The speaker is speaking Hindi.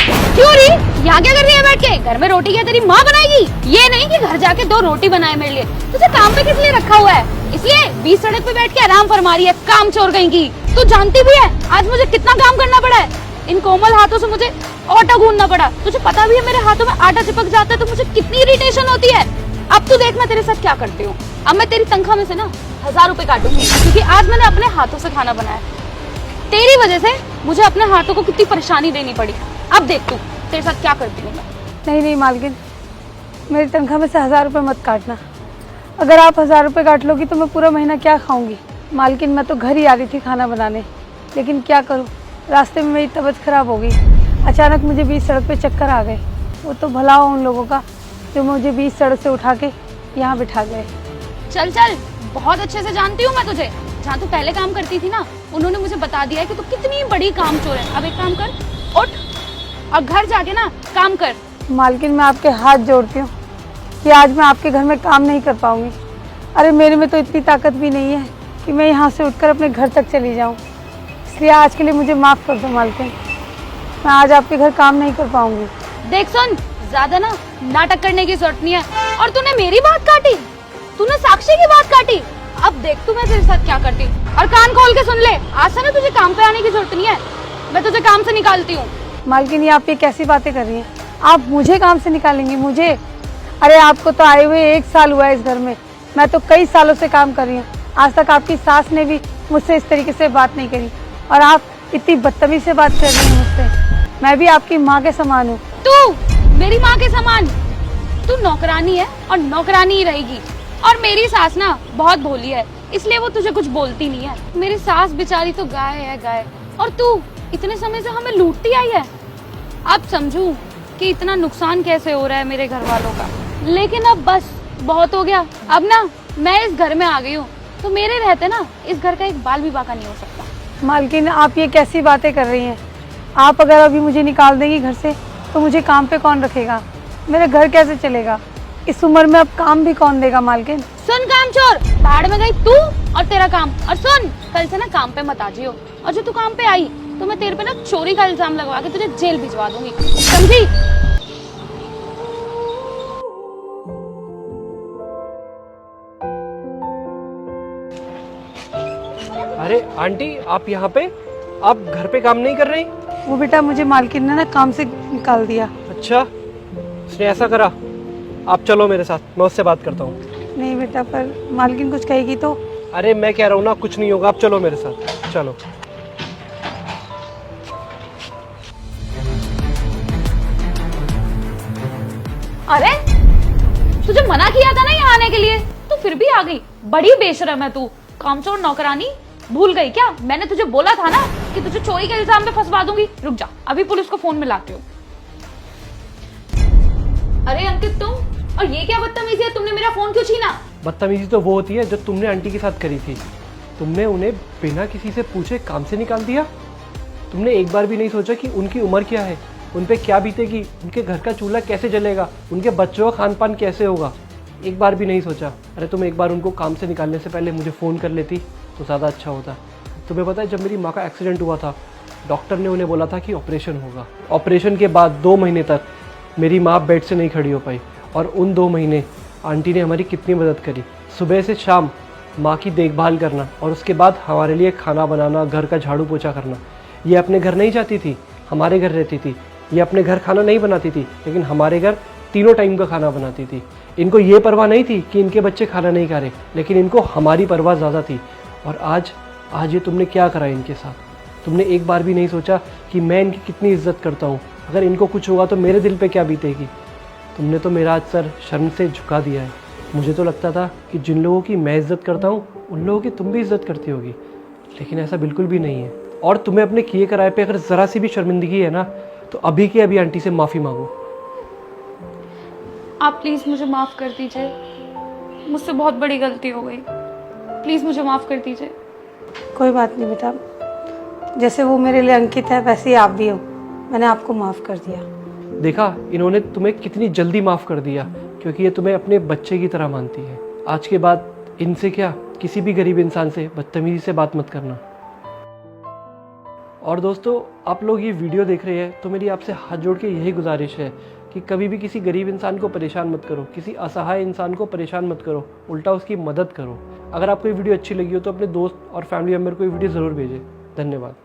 क्यों री? यहाँ क्या कर रही है बैठ के? घर में रोटी क्या तेरी माँ बनाएगी? ये नहीं कि घर जाके 2 रोटी बनाए मेरे लिए। तुझे काम पे किस लिए रखा हुआ है? इसलिए बीच सड़क पे बैठ के आराम फरमा रही है, काम चोर कहीं की। तू जानती भी है आज मुझे कितना काम करना पड़ा है। इन कोमल हाथों से मुझे आटा गूंदना पड़ा। तुझे पता भी है मेरे हाथों में आटा चिपक जाता है तो मुझे कितनी इरिटेशन होती है। अब तू देख मैं तेरे साथ क्या करती हूँ। अब मैं तेरी तनख्वाह में से ना 1000 रुपए काटूंगी, क्योंकि आज मैंने अपने हाथों से खाना बनाया। तेरी वजह से मुझे अपने हाथों को कितनी परेशानी देनी पड़ी। अब देख तू तेरे साथ क्या करती हूँ मैं। नहीं नहीं मालकिन, मेरी तनख्वाह में से 1000 रुपये मत काटना। अगर आप 1000 रुपये काट लोगी तो मैं पूरा महीना क्या खाऊंगी। मालकिन मैं तो घर ही आ रही थी खाना बनाने, लेकिन क्या करूँ, रास्ते में मेरी तबीयत खराब हो गई। अचानक मुझे बीच सड़क पे चक्कर आ गए। वो तो भला हो उन लोगों का जो मुझे बीच सड़क से उठा के यहाँ बिठा गए। चल चल, बहुत अच्छे से जानती हूँ मैं तुझे। जहाँ तू पहले काम करती थी ना, उन्होंने मुझे बता दिया है कि तू कितनी बड़ी काम चोर है। अब एक काम कर, उठ और घर जाके ना काम कर। मालकिन मैं आपके हाथ जोड़ती हूँ कि आज मैं आपके घर में काम नहीं कर पाऊंगी। अरे मेरे में तो इतनी ताकत भी नहीं है कि मैं यहाँ से उठकर अपने घर तक चली जाऊँ। इसलिए आज के लिए मुझे माफ़ कर दो मालकिन, मैं आज आपके घर काम नहीं कर पाऊंगी। देख सुन, ज्यादा ना नाटक करने की जरूरत नहीं है। और तूने मेरी बात काटी, तूने साक्षी की बात काटी। अब देख तू मैं तेरे साथ क्या करती। और कान खोल के सुन ले, आज से ना तुझे काम पे आने की जरूरत नहीं है। मैं तुझे काम से निकालती हूँ। मालकिन ये आप ये कैसी बातें कर रही हैं? आप मुझे काम से निकालेंगी? मुझे? अरे आपको तो आए हुए 1 साल हुआ है इस घर में, मैं तो कई सालों से काम कर रही हूँ। आज तक आपकी सास ने भी मुझसे इस तरीके से बात नहीं करी, और आप इतनी बदतमीजी से बात कर रही हैं मुझसे। मैं भी आपकी माँ के समान हूँ। तू मेरी माँ के समान? तू नौकरानी है और नौकरानी ही रहेगी। और मेरी सास ना बहुत भोली है, इसलिए वो तुझे कुछ बोलती नहीं है। मेरी सास बेचारी तो गाय है गाय, और तू इतने समय से हमें लूटती आई है। अब समझूं कि इतना नुकसान कैसे हो रहा है मेरे घर वालों का। लेकिन अब बस बहुत हो गया। अब ना मैं इस घर में आ गई हूँ, तो मेरे रहते ना इस घर का एक बाल भी बाका नहीं हो सकता। मालकिन आप ये कैसी बातें कर रही हैं? आप अगर अभी मुझे निकाल देंगी घर से तो मुझे काम पे कौन रखेगा? मेरा घर कैसे चलेगा? इस उम्र में अब काम भी कौन देगा मालकिन? सुन काम चोर, बाहर में गई तू और तेरा काम। और सुन, कल से ना काम पे मत आ जियो, और जो तू काम पे आई तो मैं तेरे पे ना चोरी का इल्जाम लगवा के तुझे जेल भिजवा दूंगी, समझी? अरे आंटी, आप यहाँ पे? आप घर पे काम नहीं कर रही? वो बेटा मुझे मालकिन ने ना काम से निकाल दिया। अच्छा, उसने ऐसा करा? आप चलो मेरे साथ, मैं उससे बात करता हूँ। नहीं बेटा, पर मालकिन कुछ कहेगी तो? अरे मैं कह रहा हूँ ना, कुछ नहीं होगा, आप चलो मेरे साथ, चलो। अरे तुझे मना किया था ना यहाँ आने के लिए, तू फिर भी आ गई। बड़ी बेशरम है तू। कामचोर नौकरानी भूल गई क्या? मैंने तुझे बोला था ना कि तुझे चोरी के इल्जाम में फंसवा दूंगी। रुक जा, अभी पुलिस को फोन में लाती हूँ। अरे अंकित तुम, और ये क्या बदतमीजी है? तुमने मेरा फोन क्यों छीना? बदतमीजी तो वो होती है जो तुमने आंटी के साथ करी थी। तुमने उन्हें बिना किसी से पूछे काम से निकाल दिया। तुमने एक बार भी नहीं सोचा कि उनकी उम्र क्या है, उन पे क्या बीतेगी, उनके घर का चूल्हा कैसे जलेगा, उनके बच्चों का खान पान कैसे होगा। एक बार भी नहीं सोचा। अरे तुम एक बार उनको काम से निकालने से पहले मुझे फ़ोन कर लेती तो ज़्यादा अच्छा होता। तुम्हें पता है, जब मेरी माँ का एक्सीडेंट हुआ था, डॉक्टर ने उन्हें बोला था कि ऑपरेशन होगा। ऑपरेशन के बाद 2 महीने तक मेरी माँ बेड से नहीं खड़ी हो पाई, और उन 2 महीने आंटी ने हमारी कितनी मदद करी। सुबह से शाम माँ की देखभाल करना, और उसके बाद हमारे लिए खाना बनाना, घर का झाड़ू पोछा करना। ये अपने घर नहीं जाती थी, हमारे घर रहती थी। ये अपने घर खाना नहीं बनाती थी, लेकिन हमारे घर तीनों टाइम का खाना बनाती थी। इनको ये परवाह नहीं थी कि इनके बच्चे खाना नहीं खा रहे, लेकिन इनको हमारी परवाह ज़्यादा थी। और आज ये तुमने क्या करा इनके साथ? तुमने एक बार भी नहीं सोचा कि मैं इनकी कितनी इज्जत करता हूँ। अगर इनको कुछ हुआ तो मेरे दिल पे क्या बीतेगी। तुमने तो मेरा आज सर शर्म से झुका दिया है। मुझे तो लगता था कि जिन लोगों की मैं इज्जत करता हूँ उन लोगों की तुम भी इज्जत करती होगी, लेकिन ऐसा बिल्कुल भी नहीं है। और तुम्हें अपने किए कराए पे अगर ज़रा सी भी शर्मिंदगी है ना, तो अभी के अभी आंटी से माफ़ी मांगो। आप प्लीज मुझे माफ कर दीजिए, मुझसे बहुत बड़ी गलती हो गई। प्लीज मुझे माफ कर दीजिए। कोई बात नहीं बेटा, जैसे वो मेरे लिए अंकित है वैसे ही आप भी हो। मैंने आपको माफ़ कर दिया। देखा, इन्होंने तुम्हें कितनी जल्दी माफ़ कर दिया, क्योंकि ये तुम्हें अपने बच्चे की तरह मानती है। आज के बाद इनसे क्या, किसी भी गरीब इंसान से बदतमीजी से बात मत करना। और दोस्तों, आप लोग ये वीडियो देख रहे हैं तो मेरी आपसे हाथ जोड़ के यही गुजारिश है कि कभी भी किसी गरीब इंसान को परेशान मत करो, किसी असहाय इंसान को परेशान मत करो, उल्टा उसकी मदद करो। अगर आपको ये वीडियो अच्छी लगी हो तो अपने दोस्त और फैमिली मेंबर को ये वीडियो ज़रूर भेजें। धन्यवाद।